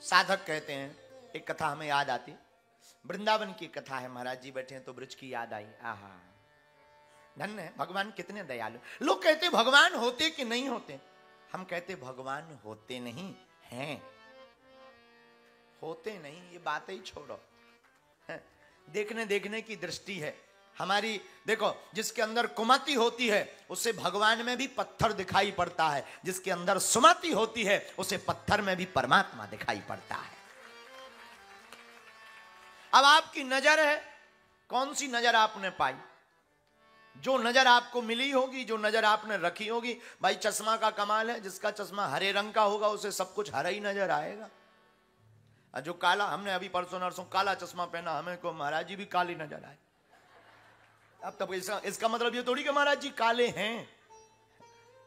साधक कहते हैं, एक कथा हमें याद आती, वृंदावन की कथा है। महाराज जी बैठे हैं तो ब्रज की याद आई। आहा, धन्य है भगवान, कितने दयालु। लोग कहते भगवान होते कि नहीं होते, हम कहते भगवान होते नहीं हैं, होते नहीं, ये बात ही छोड़ो। देखने देखने की दृष्टि है हमारी। देखो, जिसके अंदर कुमति होती है उसे भगवान में भी पत्थर दिखाई पड़ता है, जिसके अंदर सुमति होती है उसे पत्थर में भी परमात्मा दिखाई पड़ता है। अब आपकी नजर है, कौन सी नजर आपने पाई? जो नजर आपको मिली होगी, जो नजर आपने रखी होगी। भाई चश्मा का कमाल है, जिसका चश्मा हरे रंग का होगा उसे सब कुछ हरा ही नजर आएगा। जो काला, हमने अभी परसों नरसों काला चश्मा पहना, हमें को महाराज जी भी काली नजर आए। अब तब इसका मतलब ये थोड़ी कि महाराज जी काले हैं,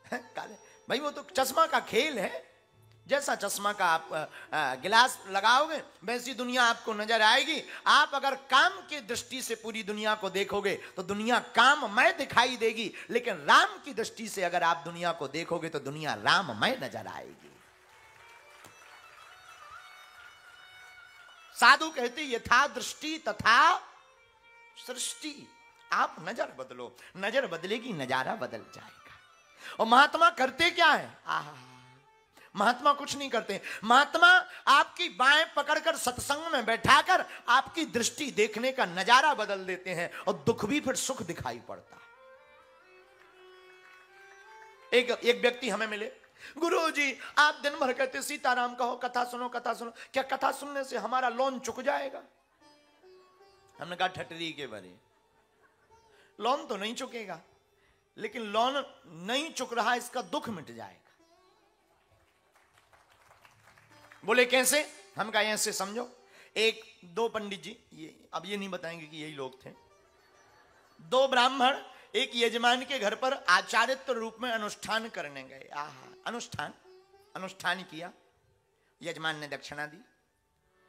काले भाई, वो तो चश्मा का खेल है। जैसा चश्मा का आप गिलास लगाओगे वैसी दुनिया आपको नजर आएगी। आप अगर काम की दृष्टि से पूरी दुनिया को देखोगे तो दुनिया काममय दिखाई देगी, लेकिन राम की दृष्टि से अगर आप दुनिया को देखोगे तो दुनिया राममय नजर आएगी। साधु कहते यथा दृष्टि तथा सृष्टि। आप नजर बदलो, नजर बदलेगी नजारा बदल जाएगा। और महात्मा करते क्या है? आहा, महात्मा कुछ नहीं करते। महात्मा आपकी बाएं पकड़कर सत्संग में बैठाकर आपकी दृष्टि देखने का नजारा बदल देते हैं और दुख भी फिर सुख दिखाई पड़ता है। एक व्यक्ति हमें मिले, गुरुजी आप दिन भर कहते सीताराम कहो, कथा सुनो, कथा सुनो, क्या कथा सुनने से हमारा लोन चुक जाएगा? हमने कहा ठटरी के बारे, लोन तो नहीं चुकेगा, लेकिन लोन नहीं चुक रहा इसका दुख मिट जाएगा। बोले कैसे? हम कहा ऐसे समझो, दो पंडित जी, अब ये नहीं बताएंगे कि यही लोग थे, दो ब्राह्मण एक यजमान के घर पर आचार्यत्व रूप में अनुष्ठान करने गए। आहा, अनुष्ठान किया, यजमान ने दक्षिणा दी,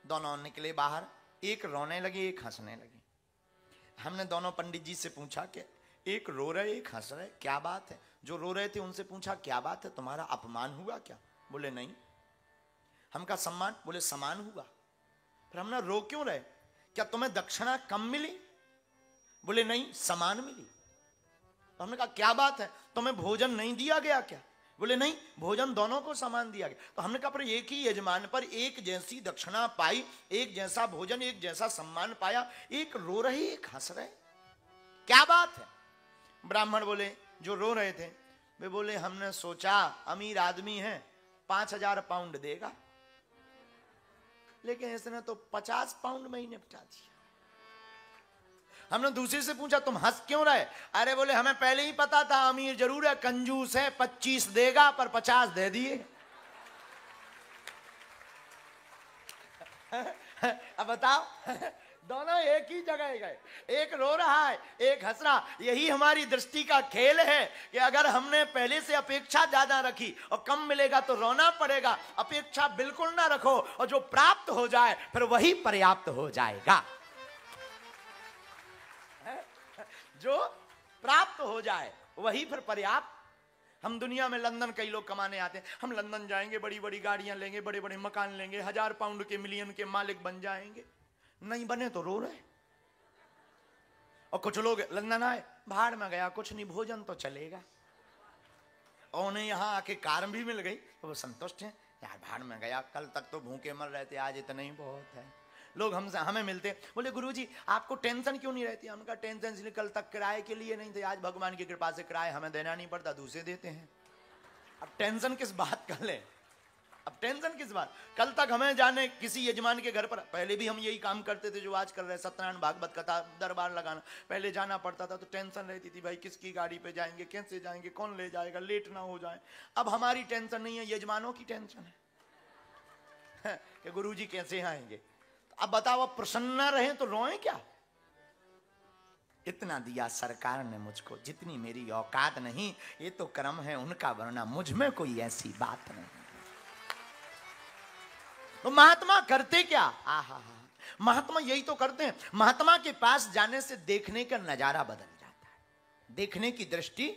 दोनों निकले बाहर, एक रोने लगे एक हंसने लगे। हमने दोनों पंडित जी से पूछा कि एक रो रहे एक हंस रहे, क्या बात है? जो रो रहे थे उनसे पूछा क्या बात है, तुम्हारा अपमान हुआ क्या? बोले नहीं। हम कहा सम्मान? बोले समान हुआ। फिर हमने रो क्यों रहे? क्या तुम्हें दक्षिणा कम मिली? बोले नहीं, समान मिली। तो हमने कहा क्या बात है, तुम्हें भोजन नहीं दिया गया क्या? बोले नहीं, भोजन दोनों को समान दिया गया। तो हमने कहा पर एक ही यजमान पर एक जैसी दक्षिणा पाई, एक जैसा भोजन, एक जैसा सम्मान पाया, एक रो रहे एक हंस रहे, क्या बात है? ब्राह्मण बोले, जो रो रहे थे, वे बोले हमने सोचा अमीर आदमी है 5,000 पाउंड देगा, लेकिन इसने तो 50 पाउंड में ही निपटा दिया। हमने दूसरे से पूछा तुम हंस क्यों रहे? अरे बोले हमें पहले ही पता था अमीर जरूर है, कंजूस है, 25 देगा पर 50 दे दिए। अब बताओ, दोनों एक ही जगह गए, एक रो रहा है एक हंस रहा। यही हमारी दृष्टि का खेल है कि अगर हमने पहले से अपेक्षा ज्यादा रखी और कम मिलेगा तो रोना पड़ेगा। अपेक्षा बिल्कुल ना रखो और जो प्राप्त हो जाए फिर वही पर्याप्त हो जाएगा। जो प्राप्त हो जाए वही फिर पर्याप्त। हम दुनिया में लंदन कई लोग कमाने आते हैं, हम लंदन जाएंगे, बड़ी बड़ी गाड़ियां लेंगे, बड़े बड़े मकान लेंगे, 1000 पाउंड के मिलियन के मालिक बन जाएंगे, नहीं बने तो रो रहे। और कुछ लोग लंदन आए, भाड़ में गया कुछ नहीं, भोजन तो चलेगा, और उन्हें यहां आके कार भी मिल गई तो वो संतुष्ट हैं। यार भाड़ में गया, कल तक तो भूखे मर रहे थे, आज इतना ही बहुत है। लोग हमें मिलते, बोले गुरुजी आपको टेंशन क्यों नहीं रहती? हमने कहा टेंशन इसलिए कल तक किराए के लिए नहीं थे, आज भगवान की कृपा से किराए हमें देना नहीं पड़ता, दूसरे देते हैं। अब टेंशन किस बात का ले? अब टेंशन किस बात? कल तक हमें जाने किसी यजमान के घर पर, पहले भी हम यही काम करते थे जो आज कर रहे हैं, सत्यनारायण भागवत कथा दरबार लगाना, पहले जाना पड़ता था तो टेंशन रहती थी, भाई किसकी गाड़ी पे जाएंगे, कैसे जाएंगे, कौन ले जाएगा, लेट ना हो जाए। अब हमारी टेंशन नहीं है, यजमानों की टेंशन है कि गुरुजी कैसे आएंगे। अब बताओ, अब प्रसन्न रहे तो रोए क्या? इतना दिया सरकार ने मुझको, जितनी मेरी औकात नहीं, ये तो कर्म है उनका, वरना मुझ में कोई ऐसी बात नहीं। तो महात्मा करते क्या? आहा, महात्मा यही तो करते हैं। महात्मा के पास जाने से देखने का नजारा बदल जाता है, देखने की दृष्टि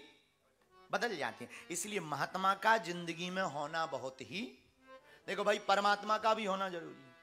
बदल जाती है। इसलिए महात्मा का जिंदगी में होना बहुत ही देखो भाई, परमात्मा का भी होना जरूरी है।